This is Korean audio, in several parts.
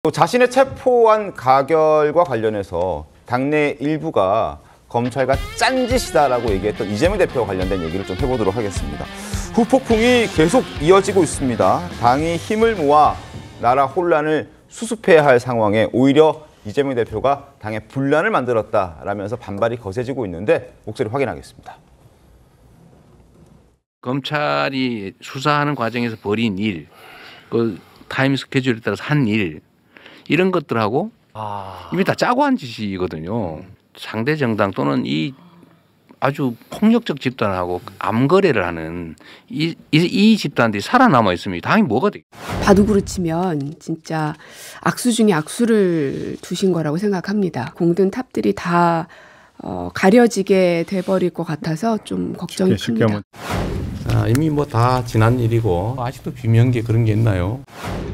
또 자신의 체포한 가결과 관련해서 당내 일부가 검찰과 짠짓이다라고 얘기했던 이재명 대표와 관련된 얘기를 좀 해보도록 하겠습니다. 후폭풍이 계속 이어지고 있습니다. 당이 힘을 모아 나라 혼란을 수습해야 할 상황에 오히려 이재명 대표가 당의 분란을 만들었다라면서 반발이 거세지고 있는데 목소리 확인하겠습니다. 검찰이 수사하는 과정에서 벌인 일, 그 타임 스케줄에 따라서 한 일, 이런 것들하고 이미 다 짜고 한 짓이거든요. 상대 정당 또는 이 아주 폭력적 집단하고 암거래를 하는 이 집단들이 살아남아 있으면 당이 뭐가 돼? 바둑으로 치면 진짜 악수 중에 악수를 두신 거라고 생각합니다. 공든 탑들이 다 가려지게 돼버릴 것 같아서 좀 걱정이 큽니다. 이미 뭐 다 지난 일이고 아직도 비명계 그런 게 있나요?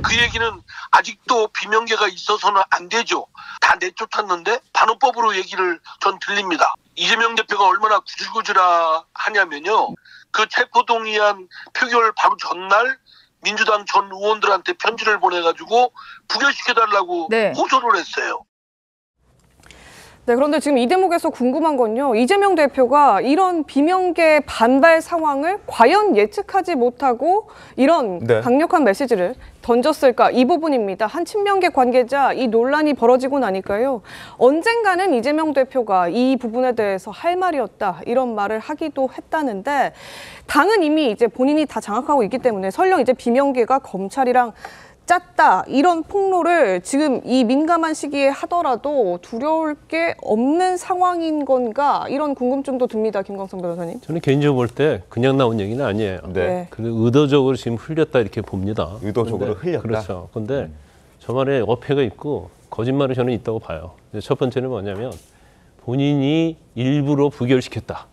그 얘기는 아직도 비명계가 있어서는 안 되죠. 다 내쫓았는데 반환법으로 얘기를 전 들립니다. 이재명 대표가 얼마나 구질구질하냐면요. 그 체포동의안 표결 바로 전날 민주당 전 의원들한테 편지를 보내가지고 부결시켜달라고 호소를 했어요. 네, 그런데 지금 이 대목에서 궁금한 건요. 이재명 대표가 이런 비명계 반발 상황을 과연 예측하지 못하고 이런 강력한 메시지를 던졌을까? 이 부분입니다. 한 친명계 관계자 이 논란이 벌어지고 나니까요. 언젠가는 이재명 대표가 이 부분에 대해서 할 말이었다. 이런 말을 하기도 했다는데 당은 이미 이제 본인이 다 장악하고 있기 때문에 설령 이제 비명계가 검찰이랑 짰다 이런 폭로를 지금 이 민감한 시기에 하더라도 두려울 게 없는 상황인 건가 이런 궁금증도 듭니다. 김광석 변호사님. 저는 개인적으로 볼 때 그냥 나온 얘기는 아니에요. 근데 의도적으로 지금 흘렸다 이렇게 봅니다. 의도적으로 흘렸다. 그렇죠. 근데 저 말에 어폐가 있고 거짓말이 저는 있다고 봐요. 첫 번째는 뭐냐면 본인이 일부러 부결시켰다.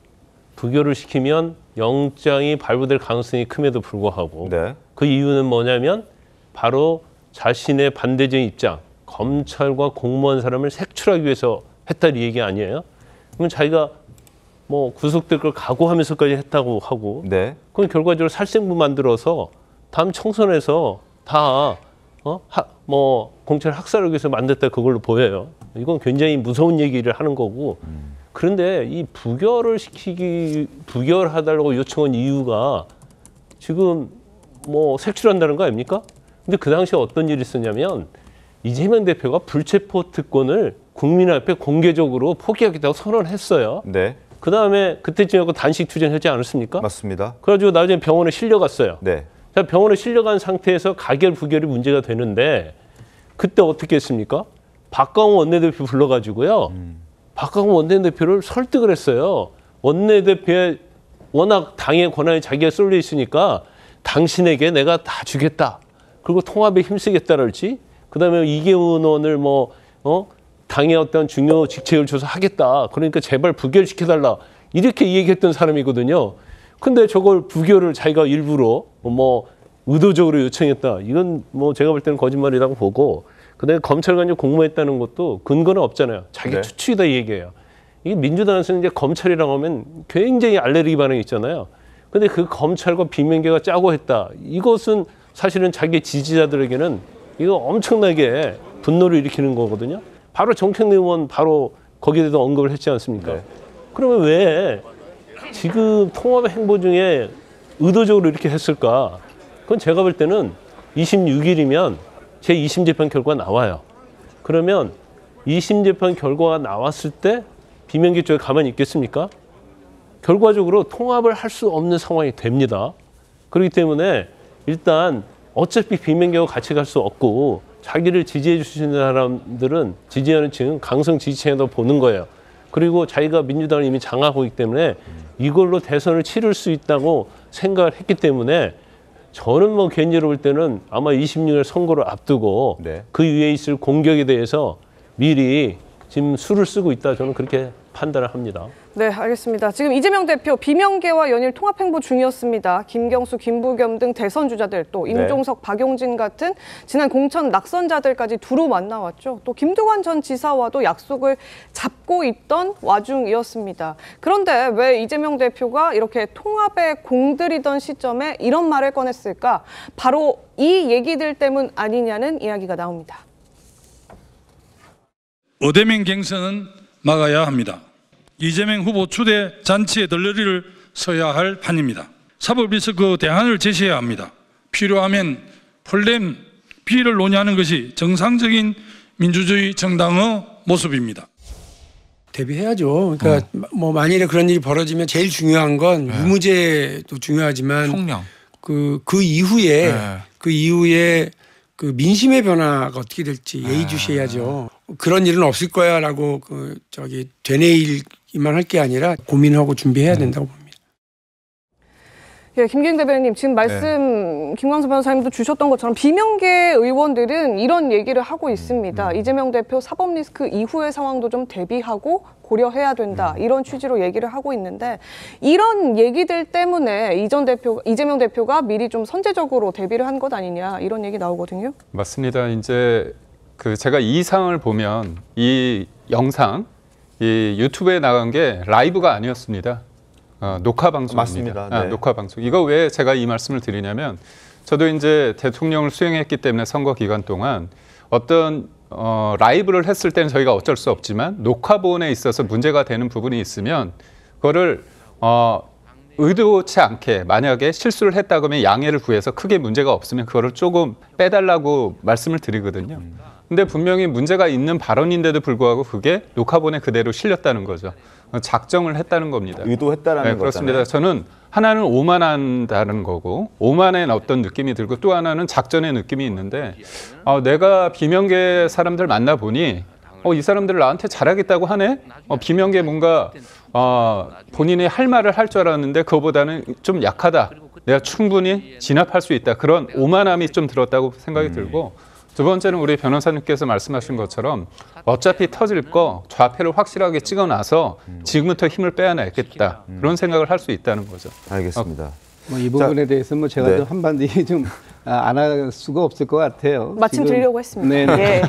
부결을 시키면 영장이 발부될 가능성이 큼에도 불구하고 그 이유는 뭐냐면 바로 자신의 반대적인 입장, 검찰과 공무원 사람을 색출하기 위해서 했다 이 얘기 아니에요? 그러면 자기가 뭐 구속될 걸 각오하면서까지 했다고 하고 그럼 결과적으로 살생부 만들어서 다음 총선에서 다 공천 학살을 위해서 만들었다 그걸로 보여요. 이건 굉장히 무서운 얘기를 하는 거고 그런데 이 부결하달라고 요청한 이유가 지금 뭐 색출한다는 거 아닙니까? 근데 그 당시에 어떤 일이 있었냐면 이재명 대표가 불체포 특권을 국민 앞에 공개적으로 포기하겠다고 선언했어요. 그 다음에 그때쯤에 단식 투쟁하지 않았습니까? 맞습니다. 그래가지고 나중에 병원에 실려갔어요. 자, 병원에 실려간 상태에서 가결 부결이 문제가 되는데 그때 어떻게 했습니까? 박광호 원내대표 불러가지고요. 박광호 원내대표를 설득을 했어요. 원내대표의 워낙 당의 권한이 자기가 쏠려 있으니까 당신에게 내가 다 주겠다. 그리고 통합에 힘쓰겠다랄지, 그 다음에 이계훈 의원을 당의 어떤 중요 직책을 줘서 하겠다. 그러니까 제발 부결시켜달라. 이렇게 얘기했던 사람이거든요. 근데 저걸 부결을 자기가 일부러 의도적으로 요청했다. 이건 제가 볼 때는 거짓말이라고 보고, 그 다음에 검찰관이 공모했다는 것도 근거는 없잖아요. 자기 추측이다 이 얘기예요. 이게 민주당에서는 이제 검찰이라고 하면 굉장히 알레르기 반응이 있잖아요. 근데 그 검찰과 비명계가 짜고 했다. 이것은 사실은 자기 지지자들에게는 이거 엄청나게 분노를 일으키는 거거든요. 바로 정청래 의원 바로 거기에 대해서 언급을 했지 않습니까? 그러면 왜 지금 통합의 행보 중에 의도적으로 이렇게 했을까? 그건 제가 볼 때는 26일이면 제2심 재판 결과가 나와요. 그러면 2심 재판 결과가 나왔을 때 비명계 쪽에 가만히 있겠습니까? 결과적으로 통합을 할 수 없는 상황이 됩니다. 그렇기 때문에 일단 어차피 비명계와 같이 갈 수 없고 자기를 지지해 주시는 사람들은 지지하는 층은 강성 지지층에다 보는 거예요. 그리고 자기가 민주당을 이미 장악하고 있기 때문에 이걸로 대선을 치를 수 있다고 생각을 했기 때문에 저는 개인적으로 볼 때는 아마 26일 선거를 앞두고 그 위에 있을 공격에 대해서 미리 지금 수를 쓰고 있다 저는 그렇게 판단을 합니다. 네, 알겠습니다. 지금 이재명 대표 비명계와 연일 통합행보 중이었습니다. 김경수, 김부겸 등 대선 주자들, 또 임종석, 박용진 같은 지난 공천 낙선자들까지 두루 만나왔죠. 또 김두관 전 지사와도 약속을 잡고 있던 와중이었습니다. 그런데 왜 이재명 대표가 이렇게 통합에 공들이던 시점에 이런 말을 꺼냈을까? 바로 이 얘기들 때문 아니냐는 이야기가 나옵니다. 어대면 갱선은 막아야 합니다. 이재명 후보 추대 잔치에 덜러리를 서야 할 판입니다. 사법리스크 대안을 제시해야 합니다. 필요하면 폴렘 비를 논의하는 것이 정상적인 민주주의 정당의 모습입니다. 대비해야죠. 그러니까 뭐 만일에 그런 일이 벌어지면 제일 중요한 건 유무죄도 중요하지만 총량. 그 이후에 그 민심의 변화가 어떻게 될지 예의주시해야죠. 그런 일은 없을 거야라고 되뇌일만 할 게 아니라 고민하고 준비해야 된다고 봅니다. 예, 김기행 대변인님 지금 말씀 김광수 변호사님도 주셨던 것처럼 비명계 의원들은 이런 얘기를 하고 있습니다. 이재명 대표 사법 리스크 이후의 상황도 좀 대비하고 고려해야 된다. 이런 취지로 얘기를 하고 있는데 이런 얘기들 때문에 이재명 대표가 미리 좀 선제적으로 대비를 한 것 아니냐 이런 얘기 나오거든요. 맞습니다. 이제 제가 이 상을 보면 이 영상 이 유튜브에 나간 게 라이브가 아니었습니다. 녹화 방송입니다. 맞습니다. 네. 녹화 방송. 이거 왜 제가 이 말씀을 드리냐면 저도 이제 대통령을 수행했기 때문에 선거 기간 동안 어떤 라이브를 했을 때는 저희가 어쩔 수 없지만 녹화본에 있어서 문제가 되는 부분이 있으면 그거를 의도치 않게 만약에 실수를 했다고 하면 양해를 구해서 크게 문제가 없으면 그거를 조금 빼달라고 말씀을 드리거든요. 근데 분명히 문제가 있는 발언인데도 불구하고 그게 녹화본에 그대로 실렸다는 거죠. 작정을 했다는 겁니다. 의도했다라는 거잖아요. 그렇습니다. 저는 하나는 오만한다는 거고 오만의 어떤 느낌이 들고 또 하나는 작전의 느낌이 있는데 내가 비명계 사람들 만나보니 이 사람들 나한테 잘하겠다고 하네? 비명계 뭔가 본인이 할 말을 할 줄 알았는데 그거보다는 좀 약하다. 내가 충분히 진압할 수 있다. 그런 오만함이 좀 들었다고 생각이 들고 두 번째는 우리 변호사님께서 말씀하신 것처럼 어차피 터질 거 좌표를 확실하게 찍어놔서 지금부터 힘을 빼야겠다. 그런 생각을 할 수 있다는 거죠. 알겠습니다. 이 부분에 대해서 제가 좀 한마디 좀 안 할 수가 없을 것 같아요. 마침 드리려고 했습니다. 네.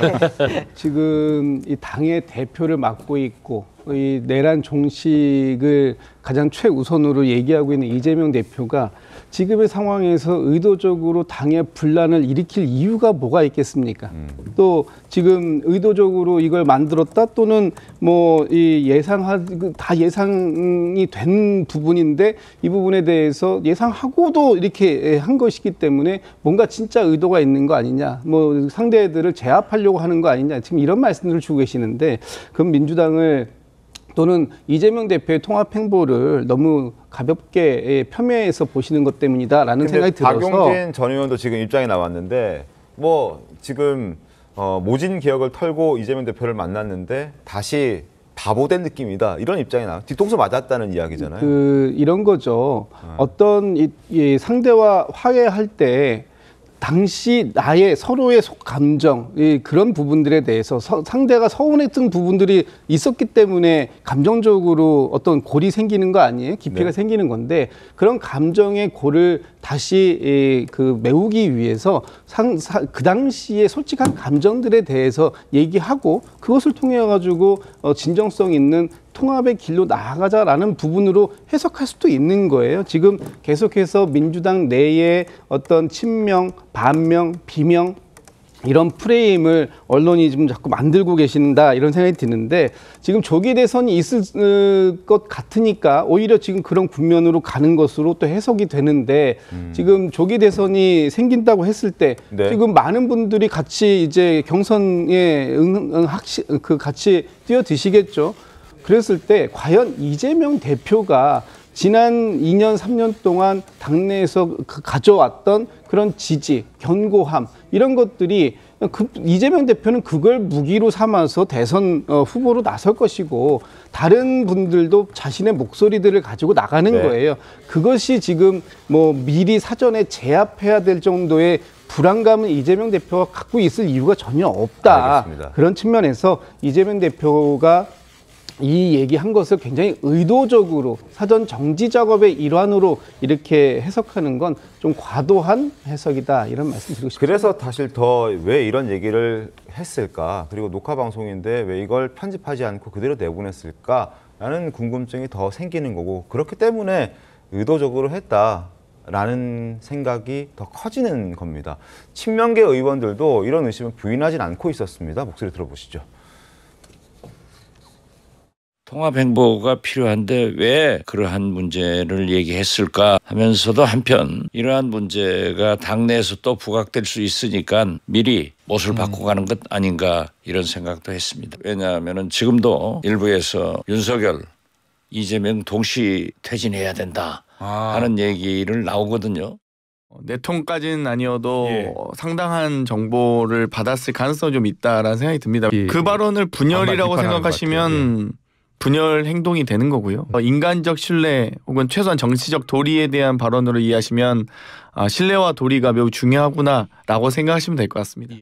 지금 이 당의 대표를 맡고 있고 이 내란 종식을 가장 최우선으로 얘기하고 있는 이재명 대표가 지금의 상황에서 의도적으로 당의 분란을 일으킬 이유가 뭐가 있겠습니까? 또 지금 의도적으로 이걸 만들었다 또는 뭐 이 다 예상이 된 부분인데 이 부분에 대해서 예상하고도 이렇게 한 것이기 때문에 뭔가 진짜 의도가 있는 거 아니냐, 뭐 상대들을 제압하려고 하는 거 아니냐, 지금 이런 말씀들을 주고 계시는데 그럼 민주당을 또는 이재명 대표의 통합 행보를 너무 가볍게 폄훼해서 보시는 것 때문이다라는 생각이 들어서 박용진 전 의원도 지금 입장이 나왔는데 뭐 지금 모진 개혁을 털고 이재명 대표를 만났는데 다시 바보된 느낌이다 이런 입장이 나와 뒤통수 맞았다는 이야기잖아요. 이런 거죠. 어떤 이 상대와 화해할 때 당시 나의 서로의 감정 그런 부분들에 대해서 상대가 서운했던 부분들이 있었기 때문에 감정적으로 어떤 골이 생기는 거 아니에요? 깊이가 생기는 건데 그런 감정의 골을 다시 메우기 위해서 그 당시에 솔직한 감정들에 대해서 얘기하고 그것을 통해 가지고 진정성 있는 통합의 길로 나아가자라는 부분으로 해석할 수도 있는 거예요. 지금 계속해서 민주당 내에 어떤 친명, 반명, 비명 이런 프레임을 언론이 지금 자꾸 만들고 계신다 이런 생각이 드는데 지금 조기 대선이 있을 것 같으니까 오히려 지금 그런 국면으로 가는 것으로 또 해석이 되는데 지금 조기 대선이 생긴다고 했을 때 지금 많은 분들이 같이 이제 경선에 같이 뛰어드시겠죠. 그랬을 때 과연 이재명 대표가 지난 2년, 3년 동안 당내에서 가져왔던 그런 지지, 견고함 이런 것들이 이재명 대표는 그걸 무기로 삼아서 대선 후보로 나설 것이고 다른 분들도 자신의 목소리들을 가지고 나가는 거예요. 그것이 지금 뭐 미리 사전에 제압해야 될 정도의 불안감을 이재명 대표가 갖고 있을 이유가 전혀 없다. 알겠습니다. 그런 측면에서 이재명 대표가 이 얘기한 것을 굉장히 의도적으로 사전 정지 작업의 일환으로 이렇게 해석하는 건 좀 과도한 해석이다 이런 말씀 드리고 싶습니다. 그래서 사실 더 왜 이런 얘기를 했을까 그리고 녹화 방송인데 왜 이걸 편집하지 않고 그대로 내보냈을까라는 궁금증이 더 생기는 거고 그렇기 때문에 의도적으로 했다라는 생각이 더 커지는 겁니다. 친명계 의원들도 이런 의심을 부인하진 않고 있었습니다. 목소리 들어보시죠. 통합 행보가 필요한데 왜 그러한 문제를 얘기했을까 하면서도 한편 이러한 문제가 당내에서 또 부각될 수 있으니까 미리 못을 바꿔가는 것 아닌가 이런 생각도 했습니다. 왜냐하면 지금도 일부에서 윤석열, 이재명 동시 퇴진해야 된다 하는 얘기를 나오거든요. 내통까지는 아니어도 상당한 정보를 받았을 가능성이 좀 있다라는 생각이 듭니다. 그 발언을 분열이라고 생각하시면 분열 행동이 되는 거고요. 인간적 신뢰 혹은 최소한 정치적 도리에 대한 발언으로 이해하시면 신뢰와 도리가 매우 중요하구나라고 생각하시면 될 것 같습니다.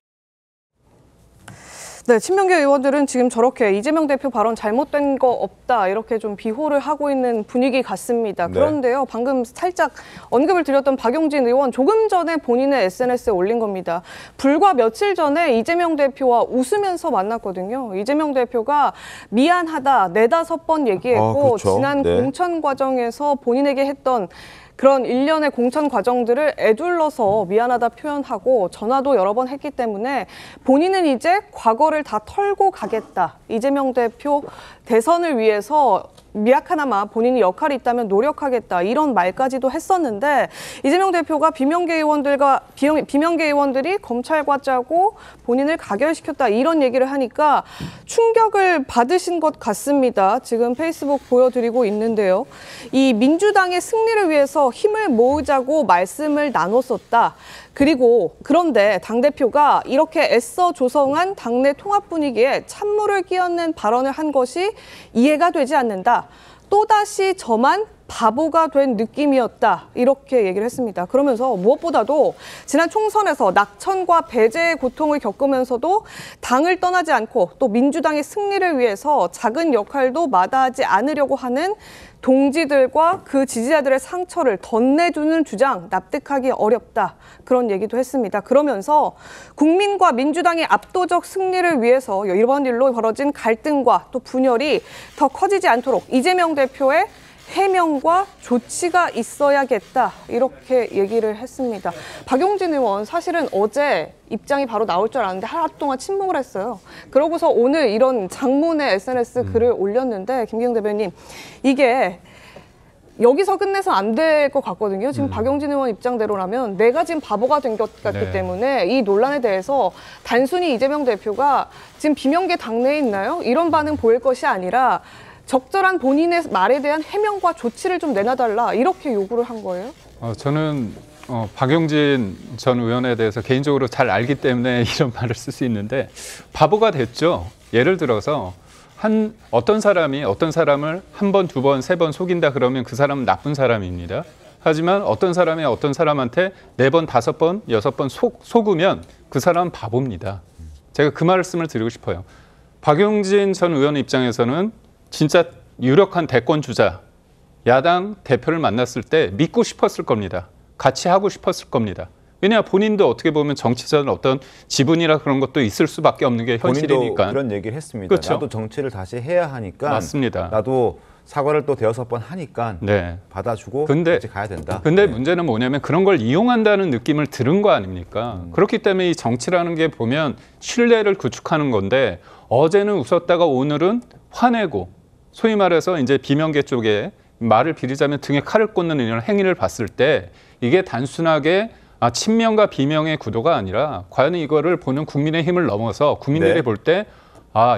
네, 친명계 의원들은 지금 저렇게 이재명 대표 발언 잘못된 거 없다 이렇게 좀 비호를 하고 있는 분위기 같습니다. 그런데요, 방금 살짝 언급을 드렸던 박용진 의원 조금 전에 본인의 SNS에 올린 겁니다. 불과 며칠 전에 이재명 대표와 웃으면서 만났거든요. 이재명 대표가 미안하다 4-5번 얘기했고 지난 공천 과정에서 본인에게 했던 그런 일련의 공천 과정들을 애둘러서 미안하다 표현하고 전화도 여러 번 했기 때문에 본인은 이제 과거를 다 털고 가겠다. 이재명 대표 대선을 위해서 미약하나마 본인이 역할이 있다면 노력하겠다. 이런 말까지도 했었는데 이재명 대표가 비명계 의원들이 검찰과 짜고 본인을 가결시켰다. 이런 얘기를 하니까 충격을 받으신 것 같습니다. 지금 페이스북 보여드리고 있는데요. 이 민주당의 승리를 위해서 힘을 모으자고 말씀을 나눴었다. 그리고 그런데 당대표가 이렇게 애써 조성한 당내 통합 분위기에 찬물을 끼얹는 발언을 한 것이 이해가 되지 않는다. 또다시 저만 바보가 된 느낌이었다. 이렇게 얘기를 했습니다. 그러면서 무엇보다도 지난 총선에서 낙천과 배제의 고통을 겪으면서도 당을 떠나지 않고 또 민주당의 승리를 위해서 작은 역할도 마다하지 않으려고 하는 동지들과 그 지지자들의 상처를 덧내주는 주장 납득하기 어렵다. 그런 얘기도 했습니다. 그러면서 국민과 민주당의 압도적 승리를 위해서 이번 일로 벌어진 갈등과 또 분열이 더 커지지 않도록 이재명 대표의 해명과 조치가 있어야겠다. 이렇게 얘기를 했습니다. 박용진 의원 사실은 어제 입장이 바로 나올 줄 알았는데 하루 동안 침묵을 했어요. 그러고서 오늘 이런 장문의 SNS 글을 올렸는데 김기영 대변인 이게 여기서 끝내서 안 될 것 같거든요. 지금 박용진 의원 입장대로라면 내가 지금 바보가 된 것 같기 때문에 이 논란에 대해서 단순히 이재명 대표가 지금 비명계 당내에 있나요? 이런 반응 보일 것이 아니라 적절한 본인의 말에 대한 해명과 조치를 좀 내놔달라 이렇게 요구를 한 거예요? 저는 박용진 전 의원에 대해서 개인적으로 잘 알기 때문에 이런 말을 쓸 수 있는데 바보가 됐죠. 예를 들어서 어떤 사람이 어떤 사람을 1번, 2번, 3번 속인다 그러면 그 사람은 나쁜 사람입니다. 하지만 어떤 사람이 어떤 사람한테 4번, 5번, 6번 속으면 그 사람은 바보입니다. 제가 그 말씀을 드리고 싶어요. 박용진 전 의원 입장에서는 진짜 유력한 대권 주자, 야당 대표를 만났을 때 믿고 싶었을 겁니다. 같이 하고 싶었을 겁니다. 왜냐 본인도 어떻게 보면 정치적인 어떤 지분이라 그런 것도 있을 수밖에 없는 게 현실이니까. 본인도 그런 얘기를 했습니다. 그렇죠? 나도 정치를 다시 해야 하니까. 맞습니다. 나도 사과를 또 6번 하니까 받아주고 같이 가야 된다. 근데 문제는 뭐냐면 그런 걸 이용한다는 느낌을 들은 거 아닙니까? 그렇기 때문에 이 정치라는 게 보면 신뢰를 구축하는 건데 어제는 웃었다가 오늘은 화내고 소위 말해서 이제 비명계 쪽에 말을 빌리자면 등에 칼을 꽂는 이런 행위를 봤을 때 이게 단순하게 친명과 비명의 구도가 아니라 과연 이거를 보는 국민의힘을 넘어서 국민들이 볼 때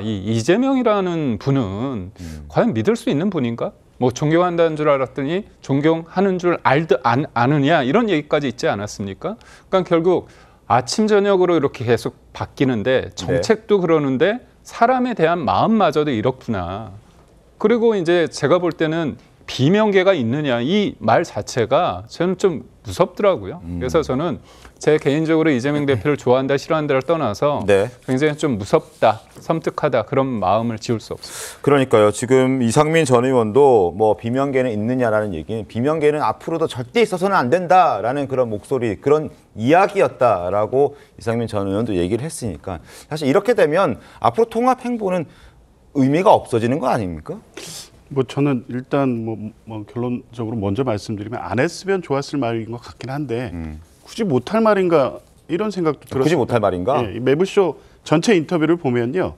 이 이재명이라는 분은 과연 믿을 수 있는 분인가? 뭐 존경한다는 줄 알았더니 존경하는 줄 아느냐 이런 얘기까지 있지 않았습니까? 그러니까 결국 아침 저녁으로 이렇게 계속 바뀌는데 정책도 그러는데 사람에 대한 마음마저도 이렇구나. 그리고 이제 제가 볼 때는 비명계가 있느냐 이 말 자체가 저는 좀 무섭더라고요. 그래서 저는 제 개인적으로 이재명 대표를 좋아한다 싫어한다를 떠나서 굉장히 좀 무섭다 섬뜩하다 그런 마음을 지울 수 없어요. 그러니까요. 지금 이상민 전 의원도 뭐 비명계는 있느냐라는 얘기는 비명계는 앞으로도 절대 있어서는 안 된다라는 그런 목소리 그런 이야기였다라고 이상민 전 의원도 얘기를 했으니까 사실 이렇게 되면 앞으로 통합 행보는 의미가 없어지는 거 아닙니까? 뭐 저는 일단 뭐 결론적으로 먼저 말씀드리면 안 했으면 좋았을 말인 것 같긴 한데 굳이 못할 말인가 이런 생각도 들었어요. 굳이 못할 말인가? 예, 매부쇼 전체 인터뷰를 보면요.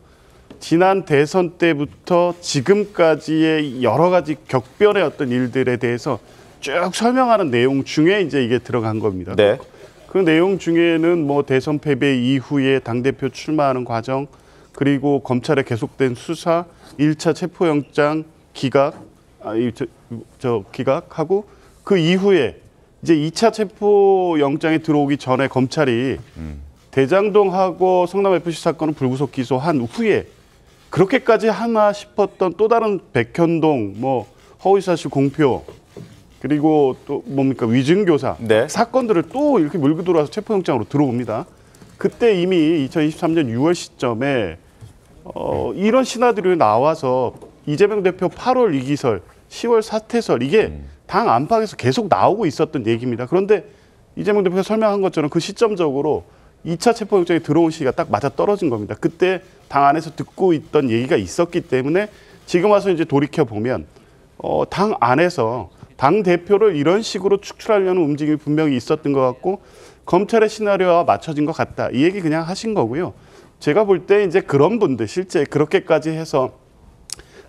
지난 대선 때부터 지금까지의 여러 가지 격변의 어떤 일들에 대해서 쭉 설명하는 내용 중에 이제 이게 들어간 겁니다. 네. 그 내용 중에는 뭐 대선 패배 이후에 당대표 출마하는 과정, 그리고 검찰의 계속된 수사, 1차 체포영장 기각, 기각하고 그 이후에 이제 2차 체포영장이 들어오기 전에 검찰이 대장동하고 성남FC 사건을 불구속 기소한 후에 그렇게까지 하나 싶었던 또 다른 백현동, 뭐 허위사실 공표, 그리고 또 뭡니까 위증교사 네. 사건들을 또 이렇게 몰고 들어와서 체포영장으로 들어옵니다. 그때 이미 2023년 6월 시점에 이런 시나리오에 나와서 이재명 대표 8월 위기설, 10월 사퇴설 이게 당 안팎에서 계속 나오고 있었던 얘기입니다. 그런데 이재명 대표가 설명한 것처럼 그 시점적으로 2차 체포영장이 들어온 시기가 딱 맞아 떨어진 겁니다. 그때 당 안에서 듣고 있던 얘기가 있었기 때문에 지금 와서 이제 돌이켜 보면 당 안에서 당 대표를 이런 식으로 축출하려는 움직임이 분명히 있었던 것 같고 검찰의 시나리오와 맞춰진 것 같다. 이 얘기 그냥 하신 거고요. 제가 볼 때 이제 그런 분들 실제 그렇게까지 해서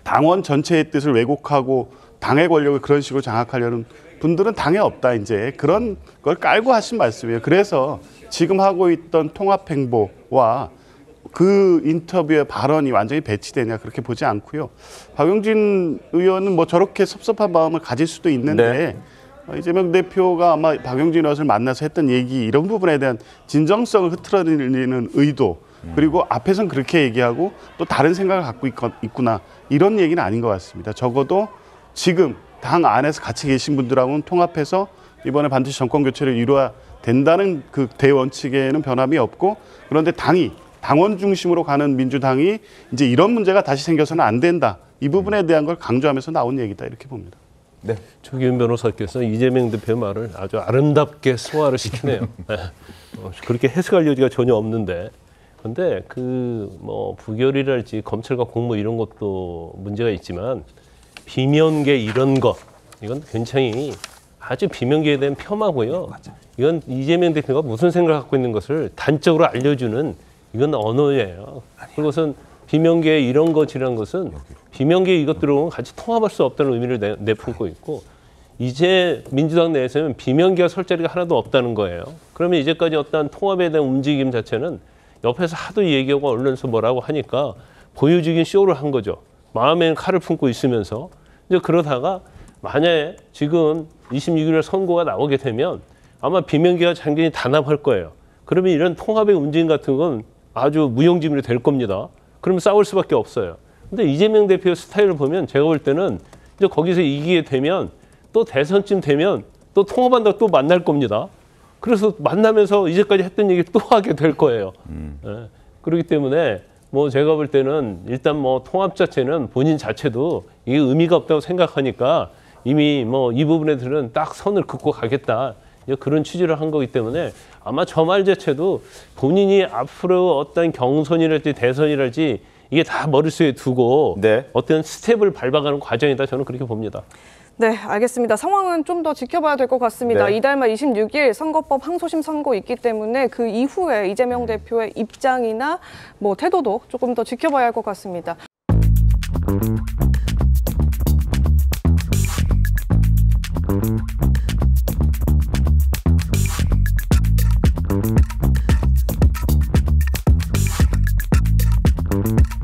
당원 전체의 뜻을 왜곡하고 당의 권력을 그런 식으로 장악하려는 분들은 당에 없다. 이제 그런 걸 깔고 하신 말씀이에요. 그래서 지금 하고 있던 통합행보와 그 인터뷰의 발언이 완전히 배치되냐 그렇게 보지 않고요. 박용진 의원은 뭐 저렇게 섭섭한 마음을 가질 수도 있는데 이재명 대표가 아마 박용진 의원을 만나서 했던 얘기 이런 부분에 대한 진정성을 흐트러내는 의도 그리고 앞에선 그렇게 얘기하고 또 다른 생각을 갖고 있구나 이런 얘기는 아닌 것 같습니다. 적어도 지금 당 안에서 같이 계신 분들하고는 통합해서 이번에 반드시 정권 교체를 이루어야 된다는 그 대원칙에는 변함이 없고 그런데 당원 중심으로 가는 민주당이 이제 이런 문제가 다시 생겨서는 안 된다. 이 부분에 대한 걸 강조하면서 나온 얘기다 이렇게 봅니다. 네. 조기훈 변호사께서 이재명 대표의 말을 아주 아름답게 소화를 시키네요. 네. 그렇게 해석할 여지가 전혀 없는데, 근데 그 뭐 부결이랄지 검찰과 공모 이런 것도 문제가 있지만 비명계 이런 것 이건 굉장히 아주 비명계에 대한 폄하고요. 이건 이재명 대표가 무슨 생각을 갖고 있는 것을 단적으로 알려주는 이건 언어예요. 그것은 비명계 이런 것이라는 것은 비명계 이것들하고는 같이 통합할 수 없다는 의미를 내품고 있고 이제 민주당 내에서는 비명계가 설 자리가 하나도 없다는 거예요. 그러면 이제까지 어떤 통합에 대한 움직임 자체는 옆에서 하도 얘기하고 언론에서 뭐라고 하니까 보여주긴 쇼를 한 거죠. 마음에는 칼을 품고 있으면서 이제 그러다가 만약에 지금 26일에 선고가 나오게 되면 아마 비명계가 장전히 단합할 거예요. 그러면 이런 통합의 움직임 같은 건 아주 무용지물이 될 겁니다. 그러면 싸울 수밖에 없어요. 근데 이재명 대표의 스타일을 보면 제가 볼 때는 이제 거기서 이기게 되면 또 대선쯤 되면 또 통합한다고 또 만날 겁니다. 그래서 만나면서 이제까지 했던 얘기 또 하게 될 거예요. 네. 그렇기 때문에 뭐 제가 볼 때는 일단 뭐 통합 자체는 본인 자체도 이게 의미가 없다고 생각하니까 이미 뭐 이 부분에 대해서는 딱 선을 긋고 가겠다. 그런 취지를 한 거기 때문에 아마 저 말 자체도 본인이 앞으로 어떤 경선이랄지 대선이랄지 이게 다 머릿속에 두고 어떤 스텝을 밟아가는 과정이다 저는 그렇게 봅니다. 네, 알겠습니다. 상황은 좀 더 지켜봐야 될 것 같습니다. 네. 이달 말 26일 선거법 항소심 선고 있기 때문에 그 이후에 이재명 대표의 입장이나 뭐 태도도 조금 더 지켜봐야 할 것 같습니다. Thank you.